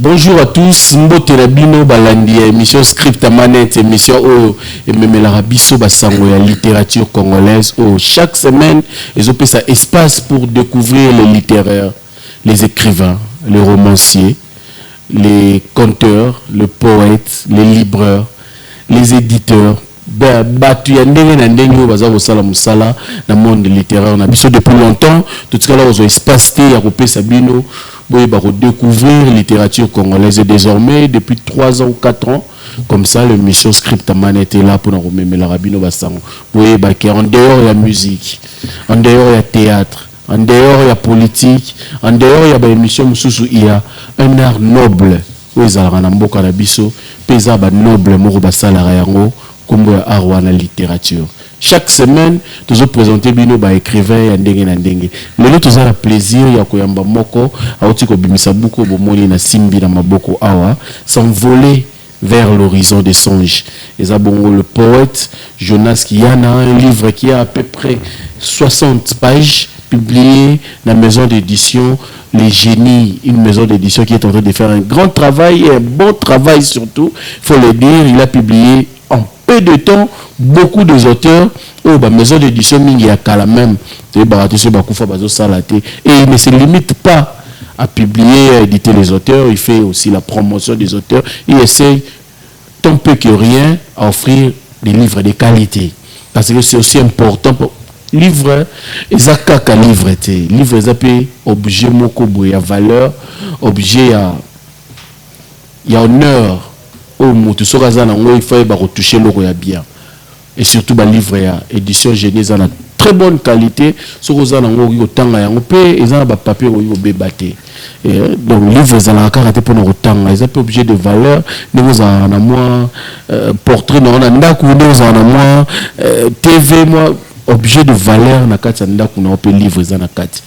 Bonjour à tous, Mboterabino Balandi, émission Script à Manette, émission où Memelabiso Basango la littérature congolaise où chaque semaine ils ont ça espace pour découvrir les littéraires, les écrivains, les romanciers, les conteurs, les poètes, les libraires, les éditeurs. Batu ya ndenge na ndenge oyo baza kosala musala na monde littéraire na biso depuis longtemps tout ce là aux espace te ya kopesa bino boye ba redécouvrir littérature congolaise et désormais depuis 3 ans ou 4 ans comme ça l'émission Script à Manette est là pour nous remettre la rabino basango boye ba ki en dehors il y a musique, en dehors il y a théâtre, en dehors il y a politique, en dehors il y a ba émission mususu il y a un art noble oyo ezalaka na mboka na biso pesa ba noble moko basala yango comme la littérature. Chaque semaine, nous allons présenter bino ba écrivain ya ndenge na ndenge. Lelo tozala la plaisir ya koyamba moko auti ko bimisa buko bomoni na simbi na maboko awa s'envoler vers l'horizon des songes. Et ça bongo le poète Jonas Kiyana, un livre qui a à peu près 60 pages publié dans la maison d'édition Les Génies, une maison d'édition qui est en train de faire un grand travail et un bon travail surtout, il faut le dire, il a publié en peu de temps beaucoup de auteurs oh bah maison d'édition mingi ya kala même et il ne se limite pas à publier à éditer les auteurs, il fait aussi la promotion des auteurs, il essaye tant peu que rien à offrir des livres de qualité parce que c'est aussi important pour livre ezakaka livre te livre ezapé objet moko boya valeur objet ya honneur au moto sokaza na ngo il faut ba retoucher le roya bien et surtout ba livre ya édition Génie za na très bonne qualité sokaza na ngo ko tanga yango pe eza ba papier ko bebate donc livre za la carte pour no tanga eza pe objet de valeur nous za na moi portrait na ndaku nous za na moi TV moi objet de valeur na kati ndaku na pe livre za na kati.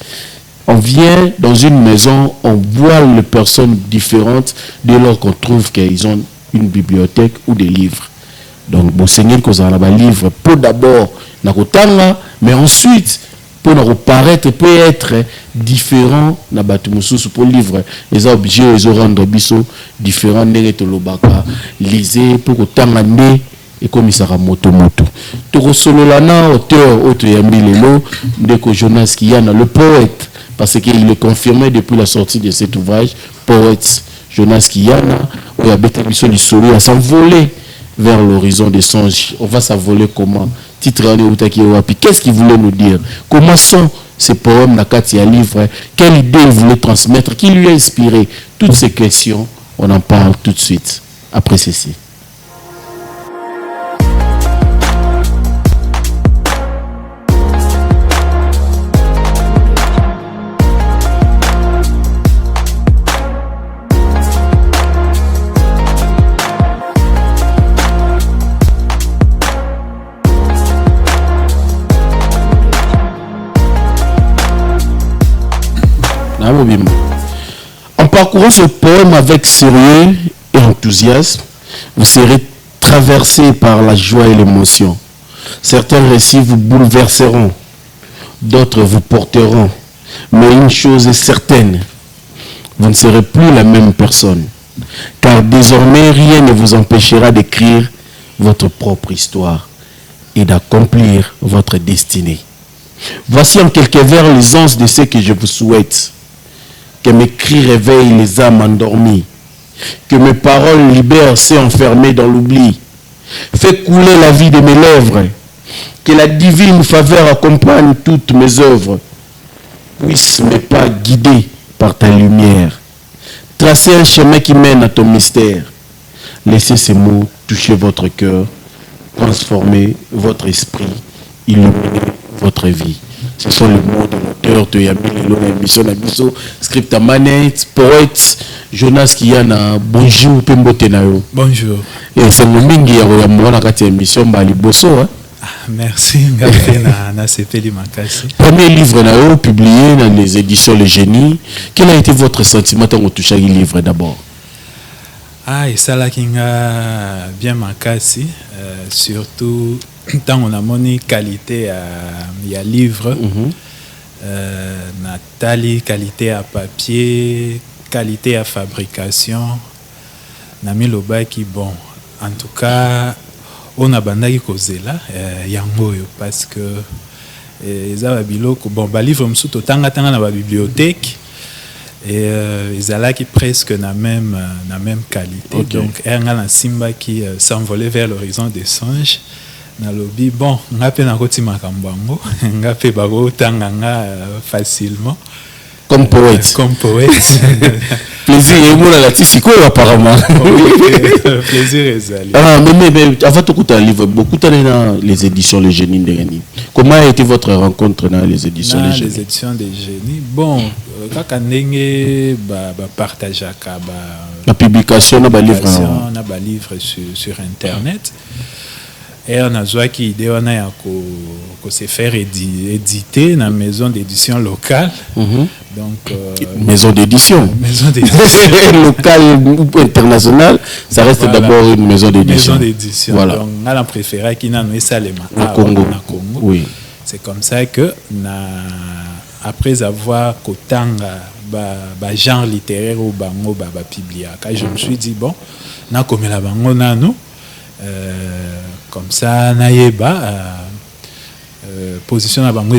On vient dans une maison, on voit les personnes différentes dès lors qu'on trouve qu'ils ont une bibliothèque ou des livres. Donc, bon, Seigneur, qu'on a un livre, pour d'abord, mais ensuite, pour nous paraître, peut être différent, pour livre, les objets, les rendre différents, lisez, pour que et comme il sera moto. Toro Sololana, auteur, Yambilelo, Ndeko Jonas Kiyana, le poète, parce qu'il est confirmé depuis la sortie de cet ouvrage, poète Jonas Kiyana, où il y a Bétabiso Lissoli à s'envoler vers l'horizon des songes. On va s'envoler comment? Titre qu'est-ce qu'il voulait nous dire? Comment sont ces poèmes, Nakati à livre? Quelle idée il voulait transmettre? Qui lui a inspiré? Toutes ces questions, on en parle tout de suite, après ceci. En parcourant ce poème avec sérieux et enthousiasme, vous serez traversé par la joie et l'émotion. Certains récits vous bouleverseront, d'autres vous porteront. Mais une chose est certaine, vous ne serez plus la même personne. Car désormais, rien ne vous empêchera d'écrire votre propre histoire et d'accomplir votre destinée. Voici en quelques vers les anses de ce que je vous souhaite. Que mes cris réveillent les âmes endormies. Que mes paroles libèrent ceux enfermés dans l'oubli. Fais couler la vie de mes lèvres. Que la divine faveur accompagne toutes mes œuvres. Puisse mes pas guidés par ta lumière. Tracer un chemin qui mène à ton mystère. Laissez ces mots toucher votre cœur. Transformer votre esprit. Illuminer votre vie. Ce sont les mots de l'auteur de Yamilelo, l'émission Nabiso, Script à Manette, poète Jonas Kiyana. Bonjour, Pembotenayo. Bonjour. Et c'est mon mingi ya mwana kati émission Bali Bosso. Merci, Ngapé na sepeli makasi. Premier livre na publié dans les éditions Les Génies. Quel a été votre sentiment quand vous touchez le livre d'abord? Et ça là qui a bien makasi, surtout tant on a monné qualité à livre, Nathalie qualité à papier, qualité à fabrication nami lobaki bon en tout cas on a bandaki kozela yango yo parce que eza ba biloko bon ba livre musu totanga tanga na ba bibliothèque et ezalaki presque na même qualité. Okay. Donc nga na simba qui s'envolait vers l'horizon des songes na lobi bon nga pe na koti makambo yango nga pe ba tanga nga facilement comme poète. Comme poète. Plaisir et moi la tisiko apparemment. Plaisir ezali. Ah mais avant tout un livre beaucoup dans les éditions Les Génies de Gani. Comment a été votre rencontre dans les éditions Les Génies? Les éditions des Génies. Bon, kaka ndenge ba partageaka la publication na ba livre sur internet. Et on a joué qui idée on a qu'on se faire éditer dans maison d'édition locale. Donc maison d'édition locale ou internationale, ça reste voilà. D'abord une maison d'édition. Voilà. Donc on a préféré qui n'a nous salema au Congo. Oui. C'est comme ça que après avoir kotanga ba genre littéraire ou bango ba publié. Je me suis dit bon, na comme la bango nano comme ça naïeba position à bango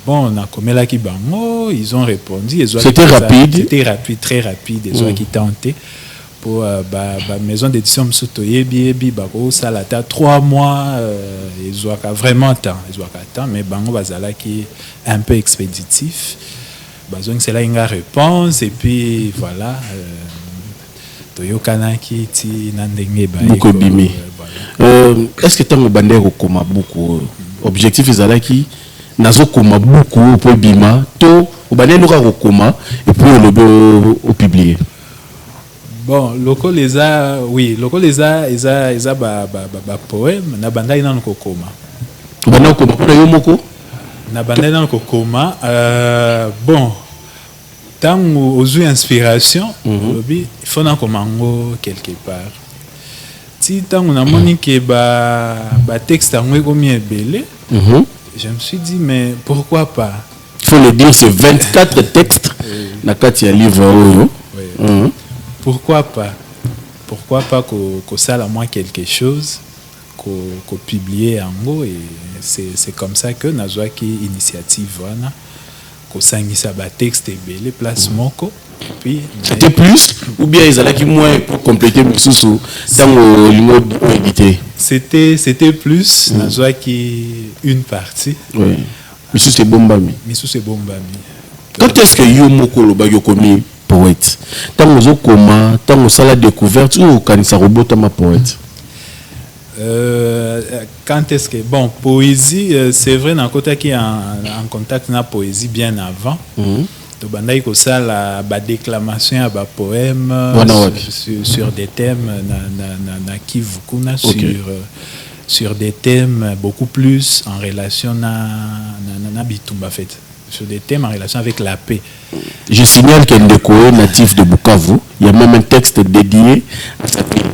bon on a comme là qui bango ils ont répondu c'était rapide, très rapide ils ont qui tenté pour maison d'édition msuto yebi bako ça la 3 mois ils ont vraiment temps mais bango bazala qui un peu expéditif bazong c'est là une réponse et puis voilà toyokanaki ti nandenge ba bimi est-ce que tant bandé okoma beaucoup objectif ezalaki nazo koma beaucoup pour bima to obane luka okoma et puis le publier bon loko les ba poème na bandai na kokoma obane okoma pour yo moko na bandai na kokoma bon tant aux inspiration il faut na komango quelque part si tant on a moni que ba texte ango comme belé je me suis dit mais pourquoi pas il faut le dire c'est 24 textes na kati ya livre pourquoi pas que ça la moi quelque chose que publier ango et c'est comme ça que nazwaki initiative wana ko sangisa ba texte belé place moko. Puis, c'était plus ou bien ils allaient moins pour compléter Misusu dans le édité. C'était plus nazwa qui une partie. Oui. Misusu c'est bombami. Quand est-ce que Yomoko lo ba yokomi poète? Tant ozo koma, tant osala découverte ou kanisa robota ma poète. Quand est-ce que bon poésie c'est vrai dans côté qui en contact na poésie bien avant. To bandai ko sala ba déclamation ba poème sur des thèmes na Kivu kuna sur des thèmes beaucoup plus en relation na bitumba fait sur des thèmes en relation avec la paix. Je signale qu'Endeko est natif de Bukavu, il y a même un texte dédié à sa ville.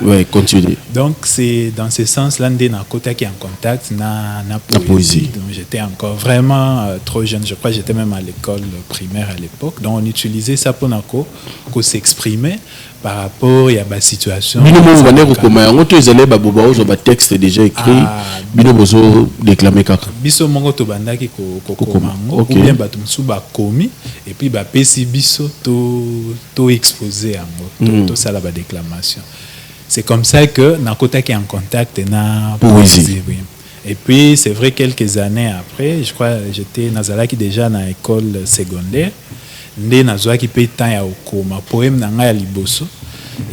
Oui, continue. Donc c'est dans ce sens-là que Nakota qui est en contact na poésie. Donc j'étais encore vraiment trop jeune. Je crois que j'étais même à l'école primaire à l'époque. Donc on utilisait ça pour Nako pour s'exprimer par rapport à la situation. Bino mo comment on te zélé ba boba ozo ba texte déjà écrit. Bino bozo déclamer kaka. Biso mongo to bandaki ko komango ou bien ba tumsu ba komi et puis ba pesi biso to exposer ango to sala ba déclamation. C'est comme ça que Nakota qui est en contact na poésie. Et puis c'est vrai quelques années après, je crois j'étais Nazala qui déjà dans l'école secondaire, ndé Nazwa qui peut temps ya okoma poème nanga ya liboso.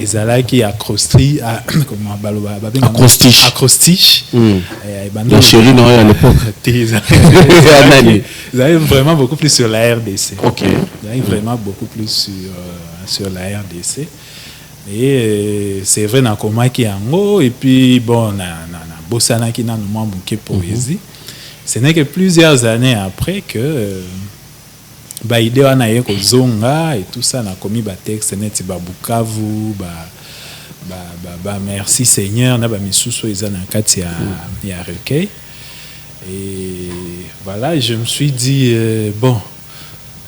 Ezala qui acrostiche comment baloba acrostiche la chérie non à l'époque ils avaient vraiment beaucoup plus sur la RDC. OK. Ils avaient vraiment beaucoup plus sur la RDC. Et c'est vrai na koma ki yango et puis bon na bosana ki na nous bouquet poésie. Ce n'est que plusieurs années après que ba idée wana yeko zonga et tout ça na komi ba texte net ba Bukavu ba merci Seigneur na ba misusu eza na kati ya recueil. Et voilà, je me suis dit bon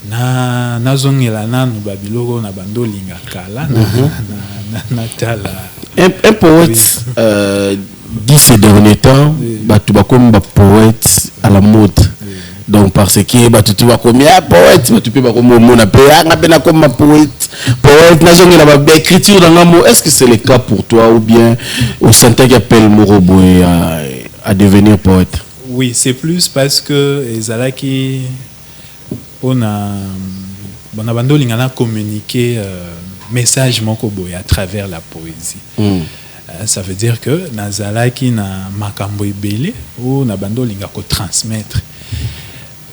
na zongela nanu babiloko na bando linga kala na tala un poète dit ces derniers temps batu bakomi ba poète à la mode. Donc parce que batu tu vas comme poète tu peux pas comme mona pe nga bena comme poète na zongela ba écriture dans un mot. Est-ce que c'est le cas pour toi ou bien au sentait qu'il appelle Moroboé à devenir poète? Oui, c'est plus parce que ezalaki on a bando lingana communiquer message moko boy à travers la poésie. Ça veut dire que nazalaki na makambo ebele ou na bando linga ko transmettre.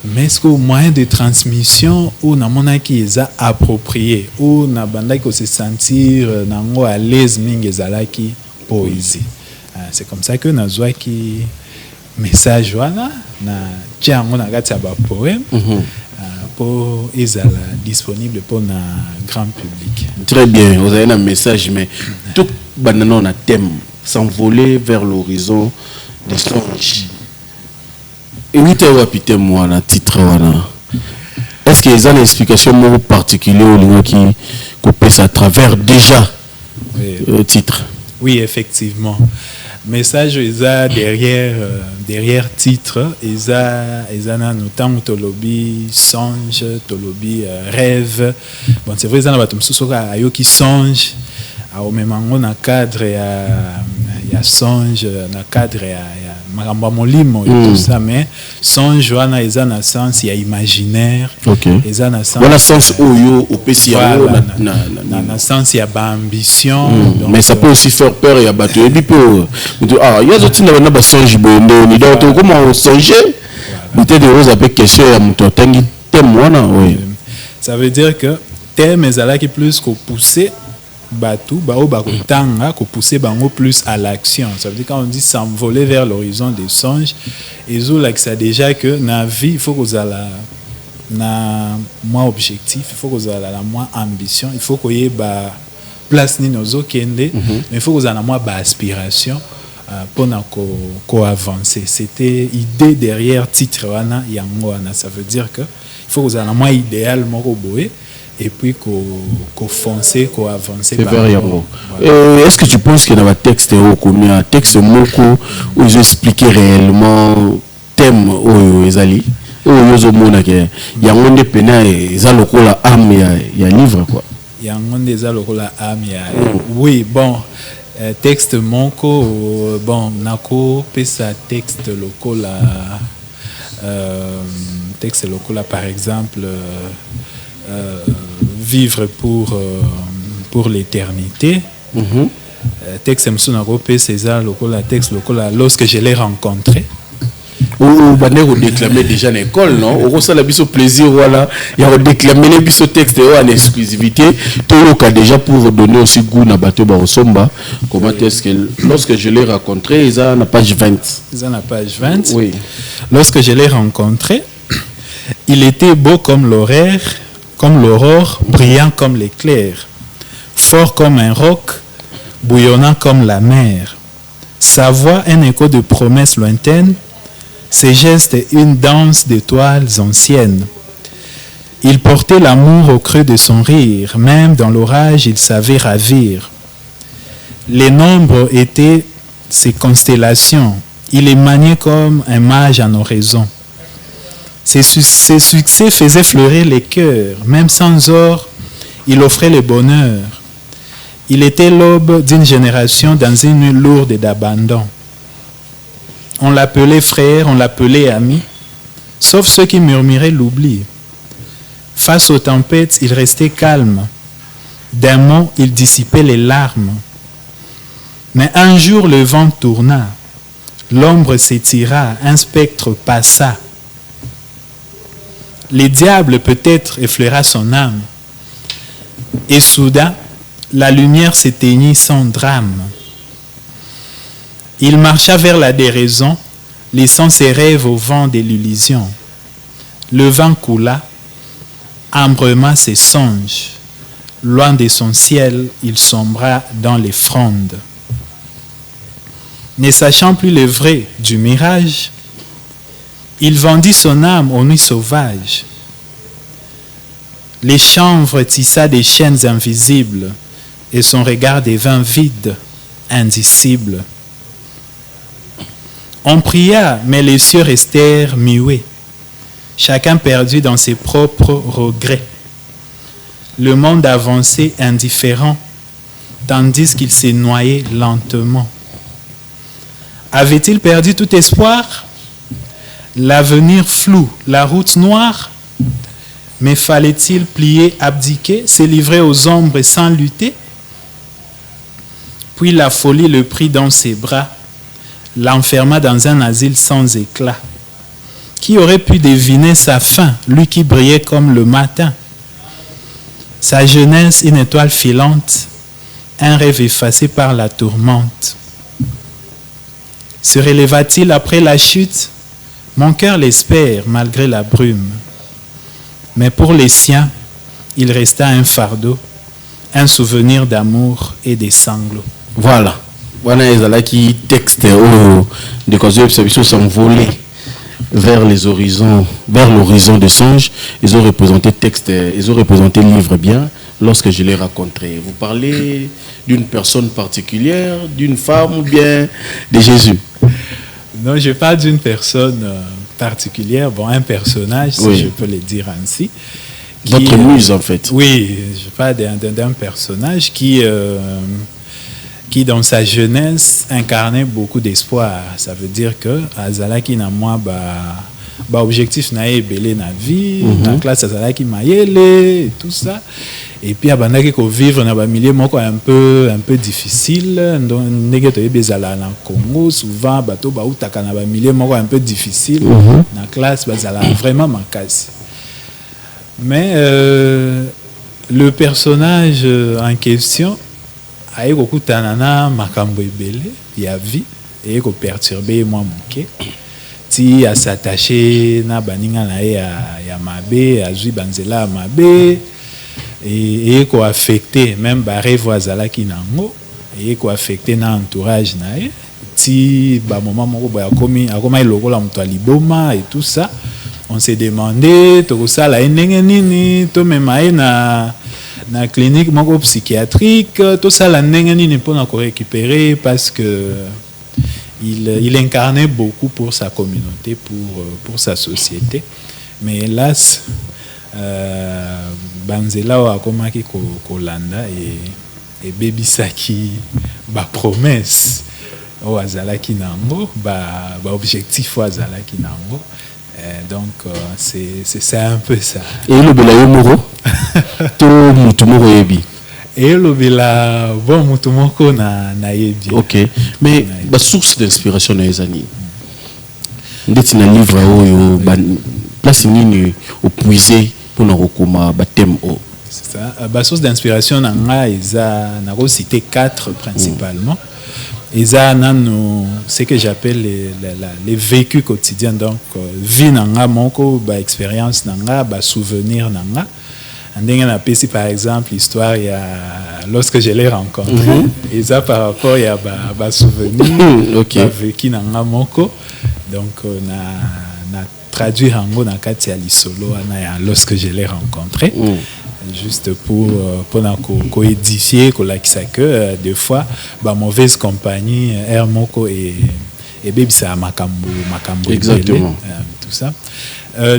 Mais est-ce qu'au moyen de transmission ou na mona qui est approprié ou na banda ko se sentir nango à l'aise mingi ezalaki poésie. C'est comme ça que nazwa qui message wana na tiango na kati ya ba poème. Pour Isala disponible pour un grand public. Très bien, vous avez un message, mais tout banana a thème, s'envoler vers l'horizon des songes. Et où t'es moi dans titre est-ce qu'il y a une explication particulière qui passe à travers déjà le titre? Oui, effectivement. Message derrière titre ezana notamment tolobi songe tolobi rêve. Bon, c'est vrai ezana bato mususoka ayoki songe au même na cadre ya songe na cadre ya makambo molimo et tout ça, mais songe wana ezana sens ya imaginaire. Ezana sens voilà sens oyo opesi na sens ya ambition. Mais ça peut aussi faire peur ya bato et puis il y a d'autres na ba songe bondo ni donc comment songer peut-être de rose avec question ya muto tangi thème wana. Oui, ça veut dire que thème ezalaki plus ko pousser Batou, Bakotanga, qu'on poussait bango plus à l'action. Ça veut dire quand on dit s'envoler vers l'horizon des songes, et là que ça déjà que dans la vie, il faut que vous ayez na moins objectif, il faut que vous ayez la moins ambition, il faut que vous ayez place ni nozo kende, mais il faut que vous ayez la moins aspiration pour qu'on avance. C'était l'idée derrière titre wana yango wana. Ça veut dire que il faut que vous ayez la moins idéal moko boé. Et puis qu'on foncer, qu'on avancer. Est-ce que tu penses qu'il y a un texte un texte moko où ils expliquent réellement thème où ils allaient où ils ont montré que il y a un pena ils ont la âme il y a livre quoi. Il y a un la âme oui bon texte moko bon nako pesa texte local texte local par exemple. Vivre pour l'éternité. Texte César texte lorsque je l'ai rencontré. Ou banero déclamer déjà en école non au ça la biso plaisir voilà il y a déclamer les biso texte en exclusivité tout le cas déjà pour donner aussi goût na bateau barosomba comment est-ce que lorsque je l'ai rencontré ils ont la page 20 oui lorsque je l'ai rencontré il était beau comme l'aurore, brillant comme l'éclair, fort comme un roc, bouillonnant comme la mer. Sa voix, un écho de promesses lointaines, ses gestes, une danse d'étoiles anciennes. Il portait l'amour au creux de son rire, même dans l'orage, il savait ravir. Les nombres étaient ses constellations, il les maniait comme un mage en oraison. Ses succès faisaient fleurir les cœurs. Même sans or, il offrait le bonheur. Il était l'aube d'une génération dans une nuit lourde d'abandon. On l'appelait frère, on l'appelait ami, sauf ceux qui murmuraient l'oubli. Face aux tempêtes, il restait calme. D'un mot, il dissipait les larmes. Mais un jour, le vent tourna. L'ombre s'étira, un spectre passa. Les diables peut-être effleura son âme. Et soudain, la lumière s'éteignit sans drame. Il marcha vers la déraison, laissant ses rêves au vent de l'illusion. Le vent coula, embruma ses songes. Loin de son ciel, il sombra dans les frondes. Ne sachant plus le vrai du mirage, il vendit son âme aux nuits sauvages. Les chanvres tissa des chaînes invisibles et son regard devint vide, indicible. On pria, mais les cieux restèrent muets, chacun perdu dans ses propres regrets. Le monde avançait indifférent, tandis qu'il s'est noyé lentement. Avait-il perdu tout espoir? L'avenir flou, la route noire? Mais fallait-il plier, abdiquer, se livrer aux ombres sans lutter? Puis la folie le prit dans ses bras, l'enferma dans un asile sans éclat. Qui aurait pu deviner sa fin, lui qui brillait comme le matin? Sa jeunesse, une étoile filante, un rêve effacé par la tourmente. Se relèva-t-il après la chute? Mon cœur l'espère malgré la brume. Mais pour les siens, il resta un fardeau, un souvenir d'amour et des sanglots. Voilà. Voilà les qui texte de causes s'envoler vers les horizons, vers l'horizon des songes. Ils ont représenté texte, ils ont représenté livre bien lorsque je l'ai rencontré. Vous parlez d'une personne particulière, d'une femme ou bien de Jésus? Non, je parle d'une personne particulière, bon, un personnage, si je peux le dire ainsi. Votre muse, en fait. Oui, je parle d'un personnage qui, dans sa jeunesse, incarnait beaucoup d'espoir. Ça veut dire que Azalaki na moi, objectif na belé na vie, na classe Azalaki maïele, et tout ça. Et puis abandaki ko vivre na ba milieu moko un peu difficile, donc ndenge to yebezala na Congo souvent bato ba utaka na ba milieu moko un peu difficile, na classe bazala vraiment makasi. Mais le personnage en question a kokutana na makambo ebele ya vie et ko perturber moi moké ti a s'attacher na baninga na ya mabe azui banzela mabe et ko affecter même ba rêve azalaki nango et ko affecter na entourage na ye ti ba moment moko ba akoma ilokola muto aliboma et tout ça. On s'est demandé to sala ndenge nini to mema na clinique moko psychiatrique tout ça la ndenge nini pour na récupérer parce que il incarnait beaucoup pour sa communauté, pour sa société, mais hélas banzela wa komaki kolanda et bebisaki ba promesse o azalaki nango ba objectif o azalaki nango. Donc c'est un peu ça. Et le bela yomoro to mutumoro yebi. Et le bela bon mutumoko na yebi. OK. Mais ba source d'inspiration na ezani. Ndeti na livre oyo place nini au puiser pour na rekoma ba thème o. C'est ça. Ba source d'inspiration na nga eza na ko citer 4 principalement. Eza nanu ce que j'appelle les vécus quotidiens, donc vie nanga moko ba expérience nanga ba souvenir nanga ndenge na pesi par exemple l'histoire il y a lorsque je l'ai rencontré eza par rapport il y a ba souvenir OK vécu nanga moko donc na traduire ango na kati ya lisolo na ya lorsque je l'ai rencontré. Juste pour édifier, que des fois, mauvaise compagnie, air moko et baby ça makambo. Exactement. Tout ça.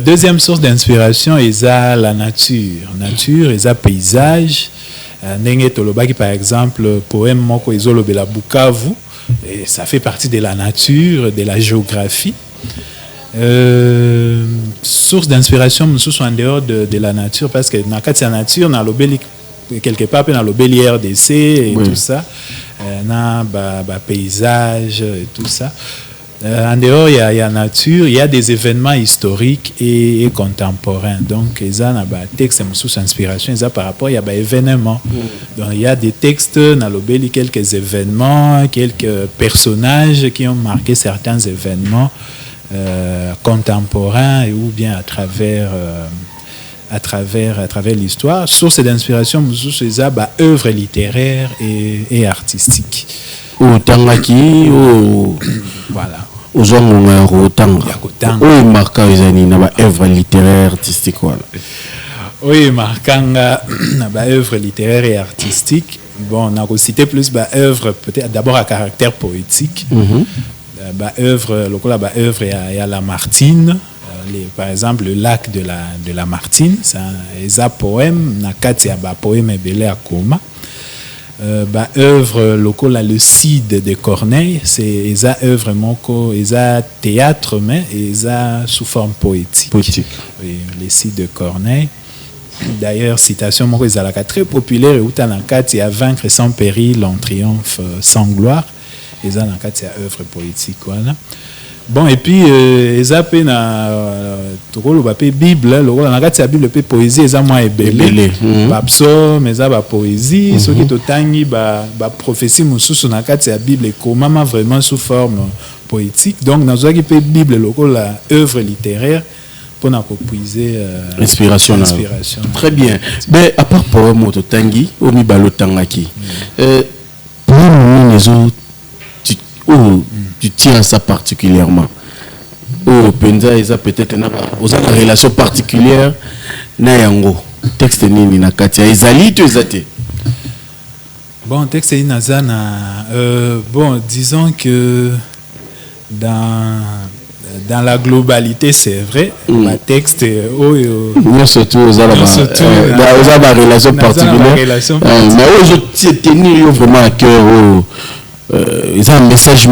Deuxième source d'inspiration, est la nature. Nature, est paysage. Nenge tolobaki par exemple, poème moko izolobela Bukavu, et ça fait partie de la nature, de la géographie. Source d'inspiration en dehors de la nature parce que dans la nature dans l'obéli quelque part dans l'obéli RDC et tout ça dans paysage et tout ça en dehors il y a nature, il y a des événements historiques et contemporains, donc il y a des textes sous inspiration par rapport il y a des événements, donc il y a des textes dans l'obéli quelques événements, quelques personnages qui ont marqué certains événements contemporain ou bien à travers l'histoire. Source d'inspiration, c'est œuvres littéraires et artistiques. Au tangaki, voilà. Aux gens au tanga. Au marquant les années, œuvres littéraires, artistiques, voilà. Oui, marquanga bah œuvre littéraire et artistique. Bon, on a cité plus bah œuvre peut-être d'abord à caractère poétique. Bah œuvre local bah œuvre et à Lamartine. Par exemple, le lac de la Martine, c'est un poème, nakati ba poème belé à Koma. Bah œuvre locale le Cid de Corneille, c'est eza œuvre moko, eza théâtre mais eza sous forme poétique. Oui, les Cid de Corneille. D'ailleurs, citation moko ezalaka très populaire et uta nakati à vaincre sans péril en triomphe sans gloire. Eza nakati à œuvre poétique voilà. Bon, et puis, eza pe na tokolo ba pe Bible, lokola na kati ya Bible pe poésie eza mwa ebele. Ba psaume eza ba poésie, soki totangi ba prophétie mosusu na kati ya Bible ekomama vraiment sous forme poétique. Donc nazwaki pe Bible lokola œuvre littéraire pour na puiser inspiration. Très bien. Mais à part poème totangi o mi balotangaki. Pour nous les autres tu tiens à ça particulièrement. Oh, penza eza peut-être na une relation particulière na yango. Texte nini na katia ezali to ezate. Bon, texte ni nazana bon, disons que dans la globalité, c'est vrai, ma texte mais surtout aux la relation particulière. Mais je tenir vraiment à cœur ils ont un message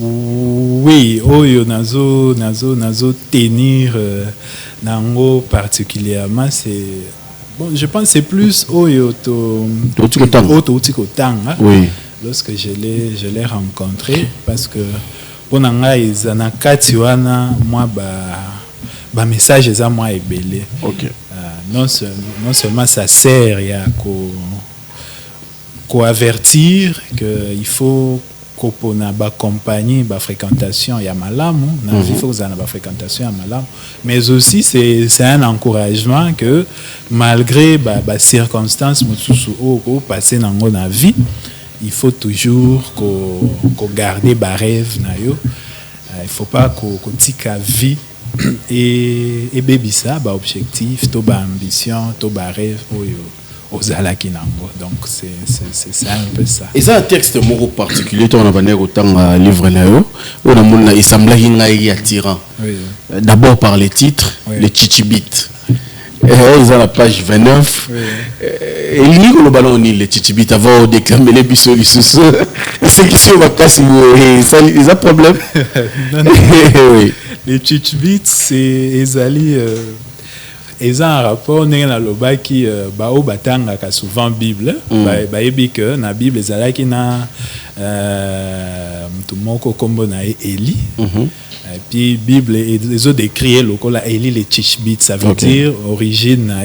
oui, oyo nazo tenir nango particulièrement c'est bon, je pense c'est plus oyo oui, lorsque je l'ai rencontré parce que pour nanga izana kati wana moi ba message eza moi ebele. OK. Non seulement ça sert ya ko avertir que il faut qu'on a ba compagnie ba fréquentation ya malamu na il faut qu'on a ba fréquentation ya malamu, mais aussi c'est un encouragement que malgré ba circonstances mususu o passer nango na vie, il faut toujours qu'on garder ba rêve na yo, il faut pas qu'on tika vie et baby ça ba objectif to ba ambition to ba rêve oyo ozalaki nango. Donc c'est un peu ça. Et ça un texte moko particulier to na banner autant livre na yo on a mona isamblaki ngai attirant. Oui. D'abord par les titres, oui. Les chichibit. Ils ont la page 29. Oui. Et il le ballon ni les chichibit avant de déclamer les bisous les sous. C'est qui sur ma casse ça ils ont problème. Oui. Les chichibit c'est ezali ils ont un rapport na loba qui bao batanga ka souvent Bible ba ebi que na Bible ezalaki na mtumoko kombo na Eli. Et puis Bible ils ont décrit lokola Eli les Tishbit, ça veut dire origine na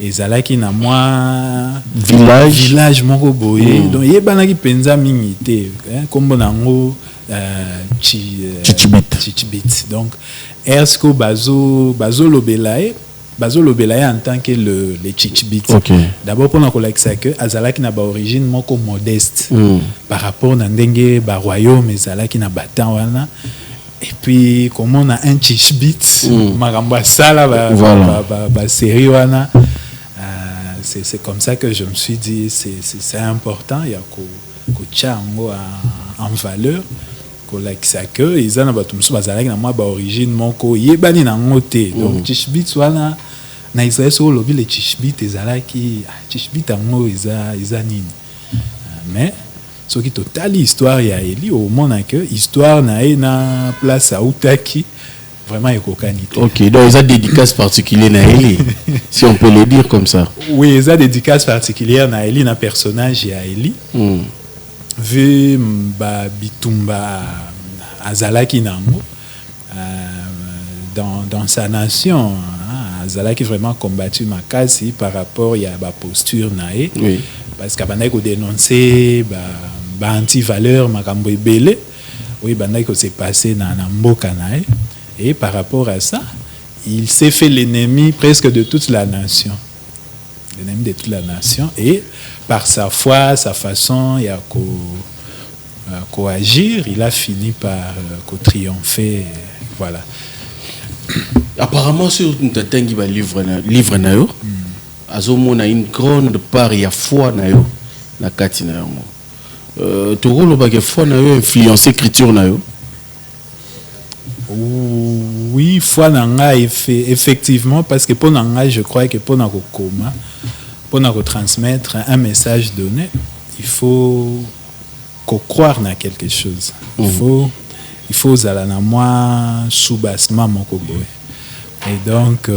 ezalaki na moi village moko boye. Donc yebanaki penza mingité kombo nango Tishbit. Donc est-ce que bazo lobelae en tant que les chichibit. D'abord pour nous connaître que azalaki na ba origine moko modeste par rapport na ndenge ba royaume ezalaki na batan wana. Et puis comme on a un chichibit maramba sala ba série wana, c'est comme ça que je me suis dit c'est important il y a ko chango en valeur. Kolakisa que ils ont batumsu bazalaki na moi ba origine moko yebani na ngote. Donc chichibit wana na Israël so lobi le chichibit ezalaki chichibit ango eza nini. Mais ce qui total histoire ya Eli au monde que histoire na place à utaki vraiment ekokanité. OK, donc ils ont dédicace particulière na Eli si on peut le dire comme ça. Oui, ils ont dédicace particulière na Eli na personnage ya Eli. Vu ba bitumba azalaki nango dans sa nation, azalaki vraiment combattu makasi par rapport à ba posture nae. Oui. Parce qu'abandai ko dénoncer ba anti-valeur makambo ebele. Oui, bandai ko s'est passé na mboka nae, et par rapport à ça, il s'est fait l'ennemi presque de toute la nation. L'ennemi de toute la nation, et par sa foi, sa façon, il y a qu'au agir, il a fini par triompher. Voilà. apparemment sur Ntatangi ba livre na yo azomona une grande part ya foi na yo na kati na yango tokolo ba ke foi na yo influencer écriture na yo. Oui, foi nanga effectivement parce que pour nanga je crois que pour nako koma pour nako transmettre un message donné il faut croire dans quelque chose. Il faut zala na moi soubassement moko boy. Et donc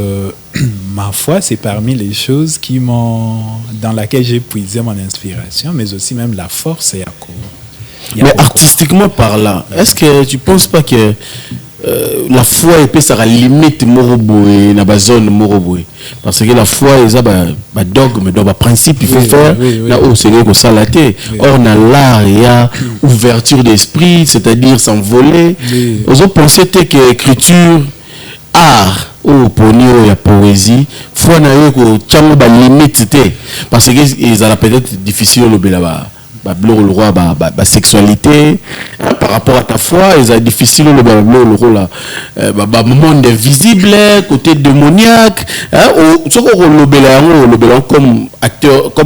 ma foi c'est parmi les choses qui dans laquelle j'ai puisé mon inspiration mais aussi même la force et mais artistiquement parlant, est-ce que tu penses pas que la foi et puis ça a limite moroboé na ba zone moroboé parce que la foi est ba dogme donc ba principe il faut faire là au Seigneur ko salaté or na l'art il y a ouverture d'esprit c'est-à-dire s'envoler aux autres penser que écriture art ou ponio ya poésie foi na yo ko tchango ba limite parce que ils a peut-être difficile le bela le roi sexualité par rapport à ta foi ils sont difficile le rôle monde invisible côté démoniaque comme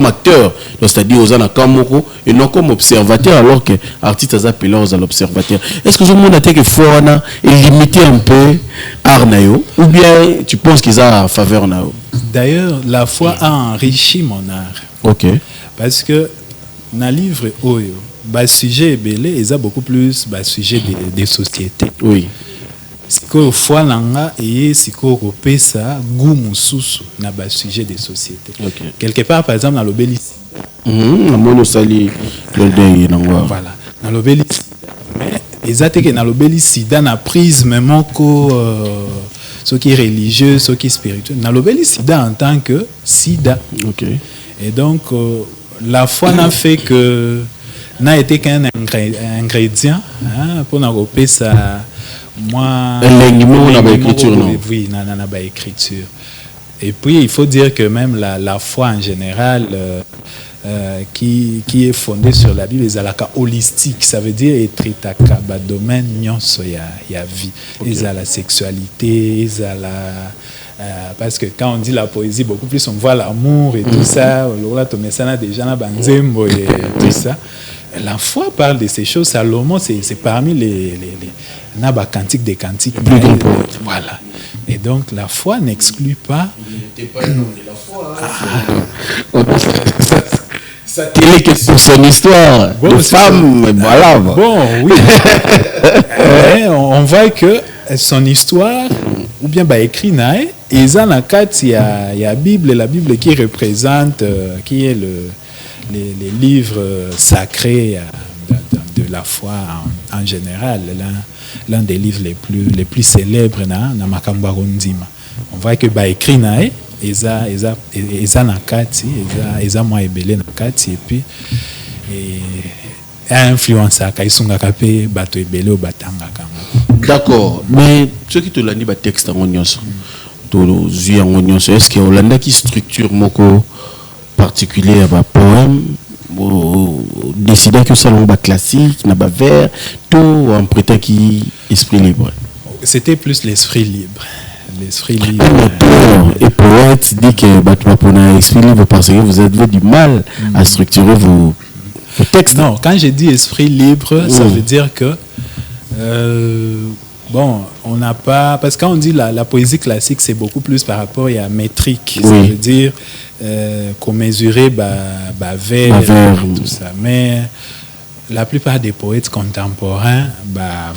acteur c'est-à-dire aux anacamoko et non comme observateur alors que artiste a appelé aux l'observateur. Est-ce que le monde a été que foi est limité un peu arnayo ou bien tu penses qu'ils ont en faveur nao? D'ailleurs la foi a enrichi mon art. OK, parce que dans le livre Oyo, le sujet est belé, il y a beaucoup plus le sujet des sociétés. Oui. Si vous foi langa et si vous repérez ça, goût moussous na le sujet des sociétés. Okay. Quelque part, par exemple, dans l'obélisque. Voilà. Dans l'obélisque. Mais exactement que dans l'obélisque, dans la prise même ce qui est religieux, ce qui est spirituel. Dans l'obélisque, en tant que sida. OK. Et donc la foi n'a fait que n'a été qu'un ingrédient pour n'avoir ça moi oui n'a écriture et puis il faut dire que même la foi en général qui est fondée sur la Bible est holistique, ça veut dire être domaine nyonso ya vie, ils a la sexualité, ils a la parce que quand on dit la poésie, beaucoup plus on voit l'amour et tout ça. Déjà tout ça. La foi parle de ces choses. Salomon, c'est parmi les cantiques des cantiques. Voilà. Et donc la foi n'exclut pas. Il n'était pas un homme de la foi. Ça télé que sur son histoire. Bon, de femme, voilà. Bon, oui. On voit que son histoire, ou bien écrit nae, et ça dans il y a la Bible qui représente, qui est les livres sacrés de la foi en général, l'un des livres les plus célèbres na makambo rondima. On voit que écrit nae, et ça moi ebele na kati et puis influence à kaisunga kapé bato ebele batanga kama. D'accord, mais ce qui te l'a dit texte en nyonso to zui en nyonso est-ce que Hollanda qui structure moko particulier à poème décider que ça l'on classique na vers tout en prêtant qui esprit libre. C'était plus l'esprit libre. L'esprit libre. Et poète dit que bato pour esprit libre parce que vous avez du mal à structurer vos textes. Non, quand je dis esprit libre, ça veut dire que bon, on n'a pas... Parce que quand on dit la poésie classique, c'est beaucoup plus par rapport à la métrique. Ça veut dire qu'on mesurait vers, tout ça. Mais la plupart des poètes contemporains,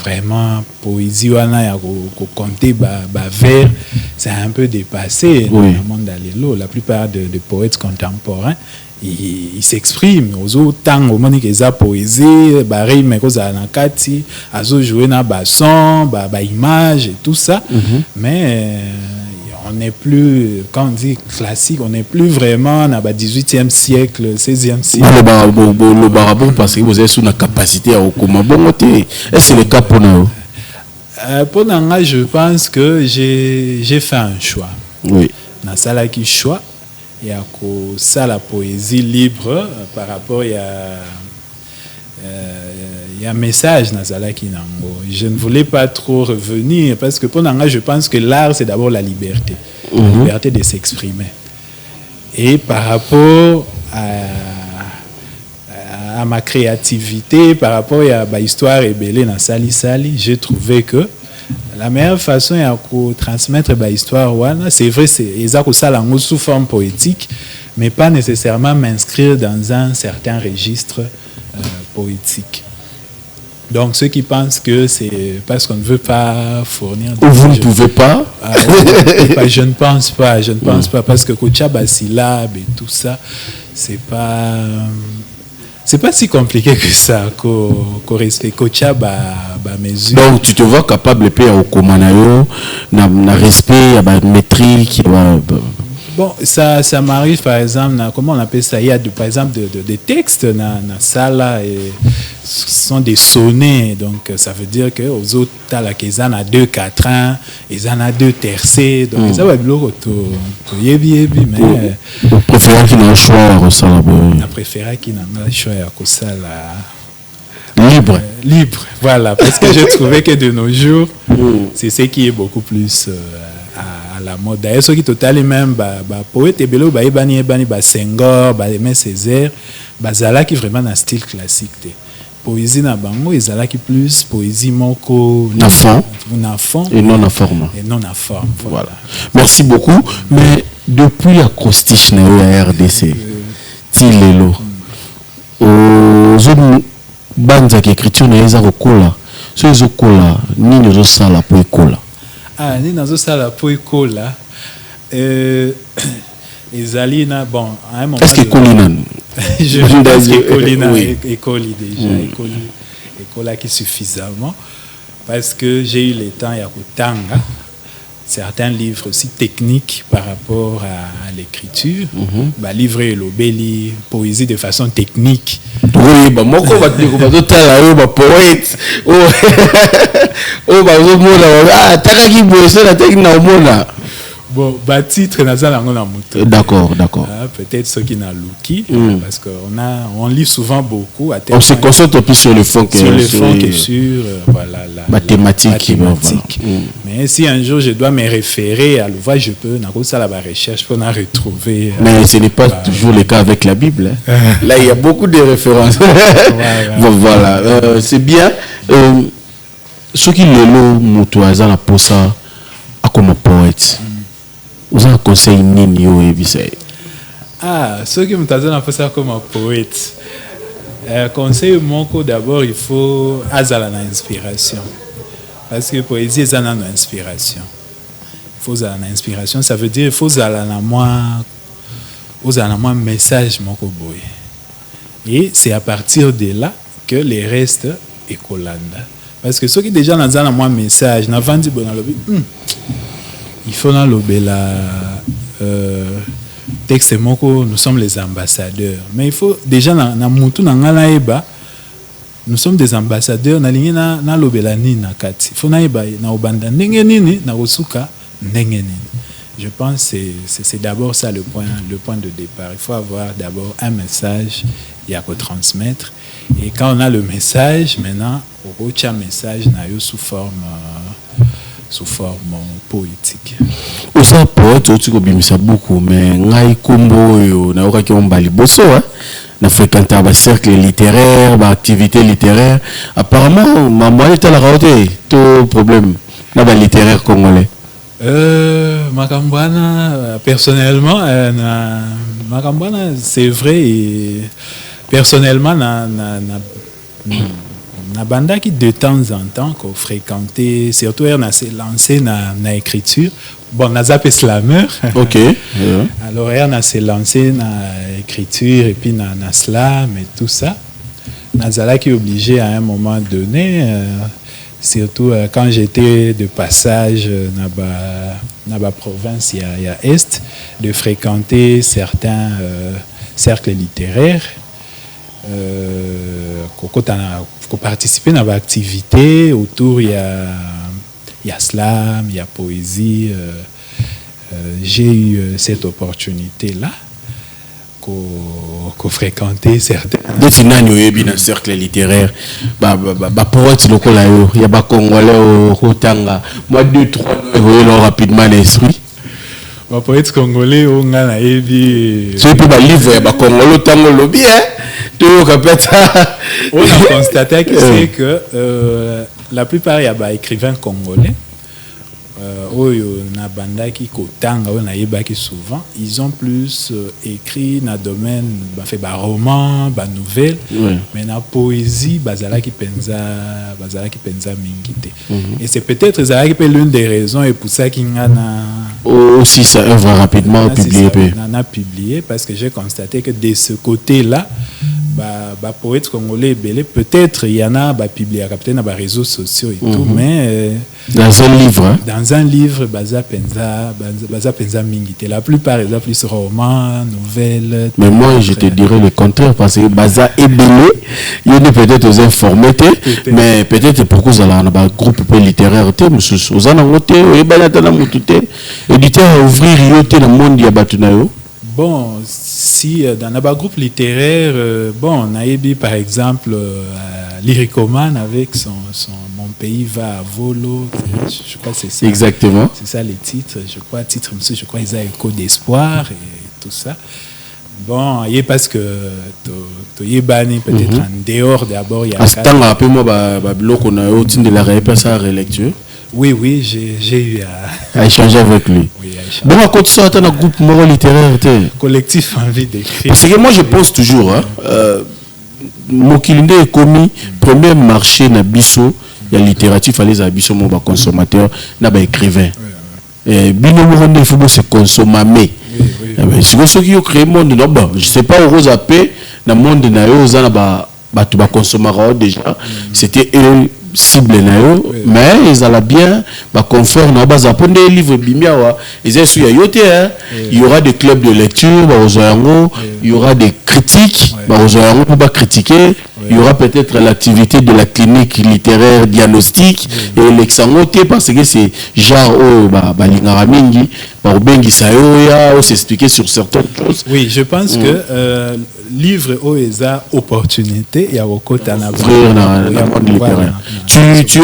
vraiment, poésie, qu'on compter vers, c'est un peu dépassé dans le monde d'Allélo. La plupart des poètes contemporains, ils s'expriment aux autres au moment qu'ils ont poésie pareil mais qu'ils ont nakati azo jouer na basson image et tout ça mais on n'est plus quand on dit classique on n'est plus vraiment dans le 18e siècle 16e siècle le barabon parce que vous avez sous la capacité à comment bon est-ce que c'est le cas pour nous pour nous je pense que j'ai fait un choix dans ça là qui choix il y a ça la poésie libre par rapport y a un message nazalaki nango. Je ne voulais pas trop revenir parce que pour Nanga, je pense que l'art, c'est d'abord la liberté. La liberté de s'exprimer. Et par rapport à ma créativité, par rapport à ma histoire ébélée dans Sali Sali, j'ai trouvé que la meilleure façon de transmettre ma histoire, c'est vrai, c'est exactement sous forme poétique, mais pas nécessairement m'inscrire dans un certain registre poétique. Donc, ceux qui pensent que c'est parce qu'on ne veut pas fournir... Ou vous ne pouvez pas je ne pense pas. Je ne pense pas. Parce que Kochaba syllabe et tout ça, c'est pas si compliqué que ça, qu'on respecte Kochaba mesure. Donc, tu te vois capable de payer au Komanayo, na respect, à maîtrise qui va... Bon, ça m'arrive par exemple, comment on appelle ça? Il y a par exemple des textes dans ça là, et ce sont des sonnets, donc ça veut dire que aux autres, ils en ont 2-4 ans, ils en ont 2 tercés, donc ça va être lourd, mais préféré qu'il ait un choix ça là. Je préfère qu'il ait un choix ça là. Libre, voilà, parce que j'ai trouvé que de nos jours, c'est ce qui est beaucoup plus à la mode. D'ailleurs, ceux qui totalement même poète et bello bani Senghor, Aimé Césaire, zala qui vraiment un style classique. Poésie na bango, zala qui plus poésie moko na fond et non à forme. Voilà. Merci beaucoup. Mais depuis acrostiche na la RDC, tilelo aux banza qui écriture na eza kokola, so ezokola nini ozosala po ekola. Ni nazo sala po ekola ezalina bon à un moment. Est-ce que Colina je pense que Colina école déjà école qui suffisamment parce que j'ai eu le temps ya kotanga certains livres aussi techniques par rapport à l'écriture, livre et l'obéli, poésie de façon technique. Oui, moi quand on va poète, bon, titre d'accord. peut-être ceux qui n'ont Luki, parce qu'on lit souvent beaucoup. On se concentre plus sur le fond que sur la thématique. Mais si un jour je dois me référer à l'ouvrage, je peux la recherche pour en retrouver. Mais ce n'est pas toujours le cas avec la Bible. Là, il y a beaucoup de références. Voilà, c'est bien. Ceux qui le louent, Moutouaza, la posa, comme poète. Vous avez un conseil nini ou ebisei? Ceux qui me disent ça comme un poète. Conseil mon d'abord, il faut avoir l'inspiration. Parce que poésie est une inspiration. Il faut avoir l'inspiration, ça veut dire il faut avoir un message mon boy. Et c'est à partir de là que les restes est colanda. Parce que ceux qui déjà dans un message, n'avant dit bon il faut dans l'obéla texte moko, nous sommes les ambassadeurs. Mais il faut déjà dans mutu na ngala eba, nous sommes des ambassadeurs na lingi na l'obéla ni na kati. Il faut na eba na obanda ndenge nini na osuka ndenge nini. Je pense que c'est d'abord ça le point de départ. Il faut avoir d'abord un message il y a qu'à transmettre. Et quand on a le message, maintenant, on retient un message sous forme poétique. Osa poète, tu as beaucoup, mais ngai kombo na oka ki ombali bosso na fréquenté un cercle littéraire, ba activité littéraire. Apparemment, maman est à la rareté, tout problème na ba littéraire congolais. Makambwana personnellement Makambwana c'est vrai et personnellement na banda qui de temps en temps qu'on fréquentait surtout on s'est lancé na écriture bon na zappé slammer OK alors on s'est lancé na écriture et puis na slam et tout ça nazala qui est obligé à un moment donné surtout quand j'étais de passage dans la province il y a Est de fréquenter certains cercles littéraires qu'on participer dans l'activité autour il y a slam, il y a poésie j'ai eu cette opportunité là fréquenter certains. Des finani oyebi dans cercle littéraire, poète lokola yo, ya ba congolais au tanga. Moi 2-3 noms rapidement l'esprit. Poète congolais on a ebi. C'est pour livre ya ba congolais tango lobi tu on a constaté que c'est que la plupart ya ba écrivains congolais oyo na bandaki kotanga oyo na yebaki souvent ils ont plus écrit na domaine fait ba roman ba nouvelle mais na poésie bazalaki penza mingite et c'est peut-être zalaki pe l'une des raisons et pour ça qu'il a aussi ça œuvre rapidement publié parce que j'ai constaté que de ce côté-là poète congolais belé peut-être il y en a publié peut-être dans les réseaux sociaux et tout mais dans un livre dans un livre baza penza mingite la plupart ils ont plus romans nouvelles mais moi je te dirais le contraire parce que baza est belé il est peut-être aux informés mais peut-être pourquoi vous allez un groupe littéraire aux anangote et banatana mutute éditeur ouvrir yote dans le monde ya batunayo. Bon, si dans un groupe littéraire, on a eu par exemple Lyricoman avec son Mon pays va à volo, je crois que c'est ça. Exactement. C'est ça les titres, je crois, ils ont écho d'espoir et tout ça. Bon, il parce que tu es banni peut-être en dehors d'abord. Il y a de la réponse à la relecture. Oui, j'ai eu à échanger avec lui. Oui, bon, à côté de ça, tu as un groupe moral littéraire. Collectif envie d'écrire. Parce que moi, je pense toujours, Mokilinde est commis, premier marché na biso, il y a littérature, il fallait à biso, mon consommateur, na écrivain. Bino moronde, il faut se consommer. Si vous avez créé le monde, je ne sais pas où vous avez dans le monde, vous avez consommateur déjà. C'était cible mais ils allaient bien confort na baza pour des livres bimiawa ils est sur yote il y aura des clubs de lecture il y aura des critiques pour pas critiquer il y aura peut-être l'activité de la clinique littéraire diagnostique et l'exangote parce que c'est genre balingara mingi bengi sayoya ou s'expliquer sur certaines choses. Oui, je pense que livre OESA opportunité il y a beaucoup tu es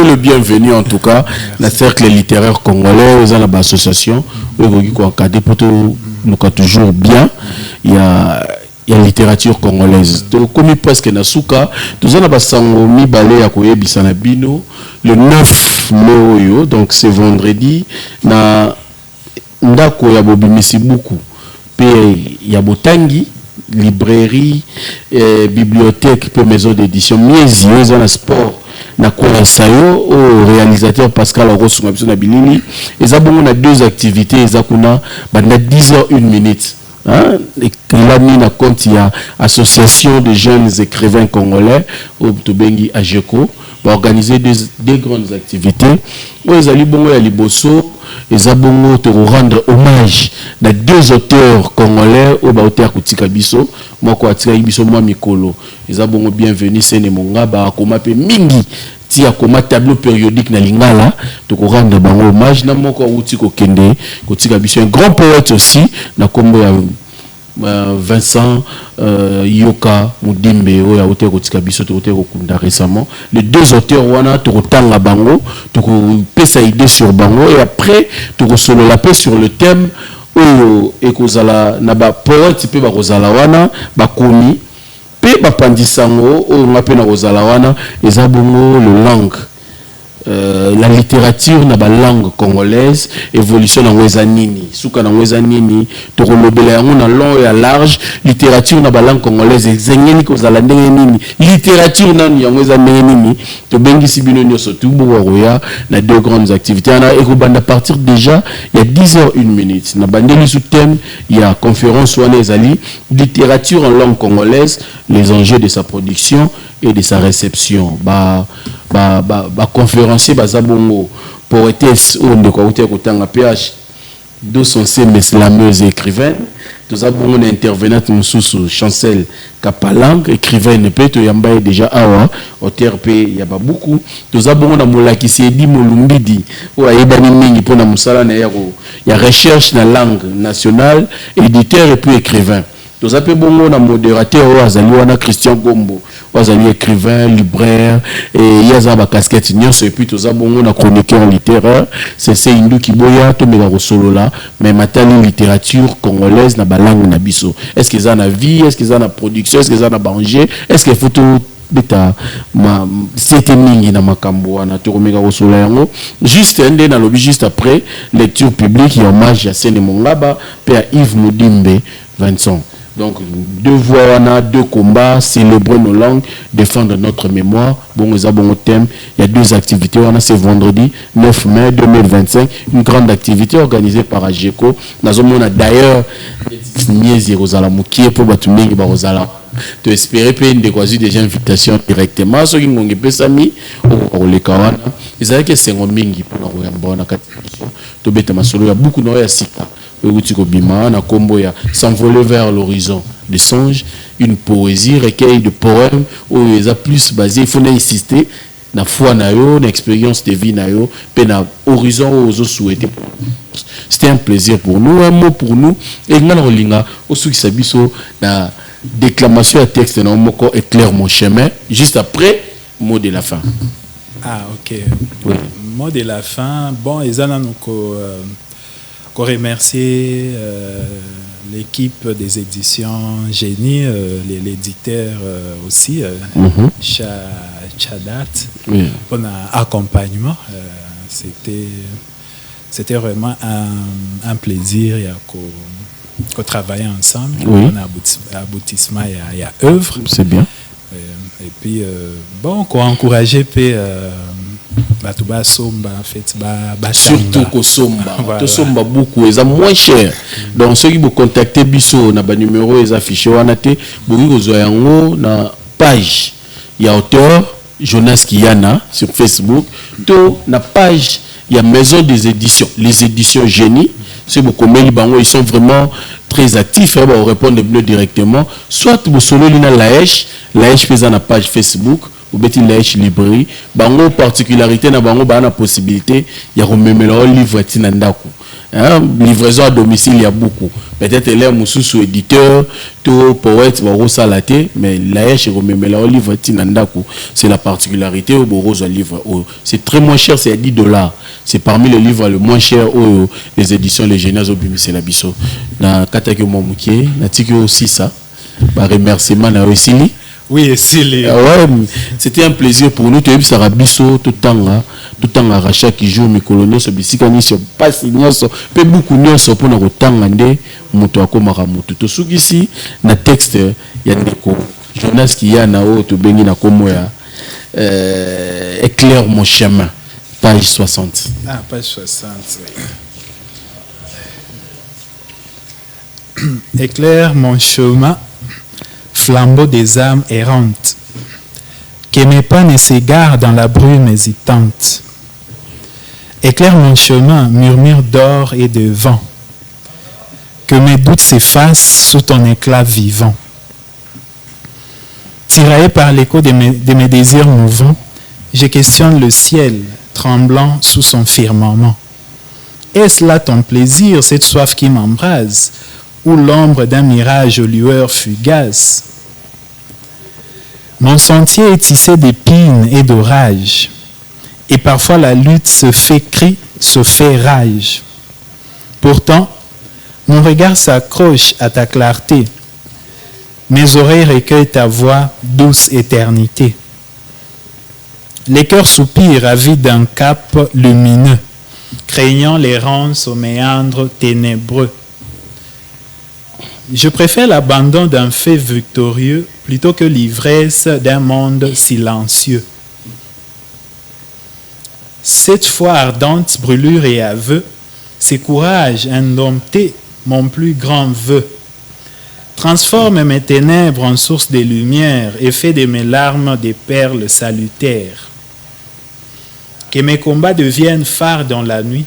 le bienvenu en tout cas la cercle littéraire congolais aux l'association nous toujours bien il y a littérature congolaise donc comme presque na suka tous on a basango mibale ya koyebisa na bino le 9 mai donc c'est vendredi na ndako ya bobimisi buku pe ya botangi librairie bibliothèque pe maison d'édition miezi dans le sport na kwa sayo au réalisateur Pascal Rosso na bilili eza bongo na deux activités eza kuna banda 10h01 et là mis na compte il y a association de jeunes écrivains congolais au Tobengi Ajeko va organiser deux grandes activités où ils allaient bongo ya liboso eza bongo te rendre hommage na deux auteurs congolais au auteur kutika biso moko atika biso mwa mikolo eza bongo bienvenue Sene Mongaba akoma pe mingi ti akoma tableau périodique na lingala to rendre bango hommage na moko uti ko kende kutika biso un grand poète aussi na kombo ya Vincent Yoka Mudimbe oya auteur kotika biso to auteur kokunda récemment les deux auteurs wana to kotanga bango to ko pesa idée sur bango et après to ko solo la paix sur le thème oyo ekozala na ba poète pe ba kozala wana ba komi pe ba pandisango oyo ngape na kozala wana eza bongo le langue la littérature na ba langue congolaise évolution na weza nini suka na weza nini to kolobela yango na long et large littérature na ba langue congolaise ezengeni ko zala ndenge nini littérature na yango weza ndenge nini to bengi sibino nyoso tu bo roya na deux grandes activités ana ekobanda partir déjà il y a 10h01 na bandeli sous thème il y a conférence wana ezali littérature en langue congolaise les enjeux de sa production et de sa réception conférencier bazabongo poétesse ou de quoi kotanga PH 200 mais slameuse écrivaine tous abongo intervenante mususu Chancel Kapalang écrivaine peut to yamba déjà awa auteur pe ya ba beaucoup tous abongo na molaki Sedi Molumbidi ou ayebani mingi pona musala na ya recherche na langue nationale éditeur et puis écrivain Nous avons bon na modérateur ou azali wana Christian Gombo, ou azali écrivain, libraire et yazaba casquette nyonso et puis nous avons bon na chroniqueur littéraire, c'est Indu Kiboya to mega solo là, mais matali littérature congolaise na balangue na biso. Est-ce qu'ils en a vie, est-ce qu'ils en a production, est-ce qu'ils en a banger, est-ce qu'il faut tout beta ma c'était mingi na makambo wana to mega solo yango juste ndé na lobby juste après lecture publique et hommage à Sene Mongaba père Yves Moudimbe Vincent. Donc, 2 voix, on a 2 combats, célébrer nos langues, défendre notre mémoire. Bon, nous avons un thème. Il y a 2 activités. On a ce vendredi 9 mai 2025, une grande activité organisée par AGECO. Nous avons d'ailleurs des Rosalamouki pour Batumengi Barosala. Tu espérais payer une décoisie des invitations directement. Ceux qui m'ont fait ça, les Kawana, ils avaient que c'est un mingi pour la bonne activité. Tu bêtes ma solo, il y a beaucoup de sita. S'envoler vers l'horizon des songes, une poésie, recueil de poèmes où ils ont plus basé, il faut insister na foi na yo, na expérience de vie na yo, pe na horizon où ils ont souhaité. C'était un plaisir pour nous, un mot pour nous. Et nous avons aussi sabiso na déclamation à texte na moko éclaire mon chemin. Juste après, mot de la fin. Ah ok. Oui. Mot de la fin. Bon, ils ont remercier l'équipe des éditions Génie, l'éditeur aussi, Chadat, oui. Pour l'accompagnement. C'était vraiment un plaisir qu'on travaille ensemble. Oui. On a aboutissement, il y a œuvre. C'est bien. Et puis, bon, qu'on encourager somba en fait surtout ko somba voilà. To somba beaucoup et ça moins cher donc ceux qui vous contacter biso na ba numéro les affichés wana te boki ko zoya ngo na page ya auteur Jonas Kiyana sur Facebook to na page ya maison des éditions les éditions Génie c'est beaucoup mais ils sont vraiment très actifs hein, on répond directement soit vous solo lina laèche pesa na page Facebook ou beti lèche librairie bango particularité na bango ba na possibilité ya rememela livre tina ndako hein livraison à domicile il y a beaucoup peut-être les mususu éditeur to poète ba rosalate mais lèche rememela livre tina ndako c'est la particularité au borozo livre c'est très moins cher c'est à $10 c'est parmi les livres le moins cher aux les éditions les Génies au bimisé la biso na kataki momukie na tiki aussi ça ba remerciement na Osili. Oui, ouais, c'était un plaisir pour nous. Tu as vu ça rabisso tout temps à rachat qui joue mes coloniaux sur bisikani sur pas signer sur peu beaucoup de choses pour nous temps andé moto akomara moto to sugisi na texte ya ndeko Jonas Kiyana o to bengi na komo ya éclaire mon chemin page 60. Ah page 60. Oui. Éclaire mon chemin, flambeau des âmes errantes, que mes pas ne s'égarent dans la brume hésitante. Éclaire mon chemin, murmure d'or et de vent, que mes doutes s'effacent sous ton éclat vivant. Tiraillé par l'écho de mes désirs mouvants, je questionne le ciel, tremblant sous son firmament. Est-ce là ton plaisir, cette soif qui m'embrase, ou l'ombre d'un mirage aux lueurs fugaces? Mon sentier est tissé d'épines et d'orages, et parfois la lutte se fait cri, se fait rage. Pourtant, mon regard s'accroche à ta clarté, mes oreilles recueillent ta voix, douce éternité. Les cœurs soupirent avides d'un cap lumineux, craignant l'errance aux méandres ténébreux. Je préfère l'abandon d'un fait victorieux plutôt que l'ivresse d'un monde silencieux. Cette fois ardente, brûlure et aveu, c'est courage indompté, mon plus grand vœu. Transforme mes ténèbres en source de lumière et fais de mes larmes des perles salutaires. Que mes combats deviennent phares dans la nuit,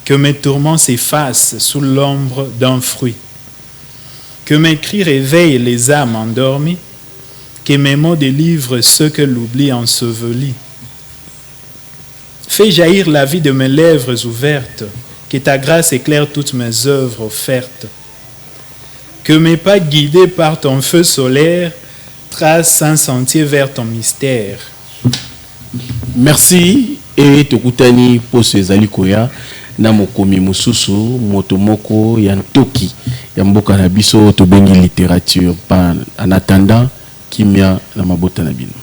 que mes tourments s'effacent sous l'ombre d'un fruit. Que mes cris réveillent les âmes endormies, que mes mots délivrent ceux que l'oubli ensevelit. Fais jaillir la vie de mes lèvres ouvertes, que ta grâce éclaire toutes mes œuvres offertes. Que mes pas guidés par ton feu solaire tracent un sentier vers ton mystère. Merci et tokutani po sezali koya na mokomi mususu motomoko ya ntoki ya mboka na biso to bengi littérature en attendant kimia na mabota na bino.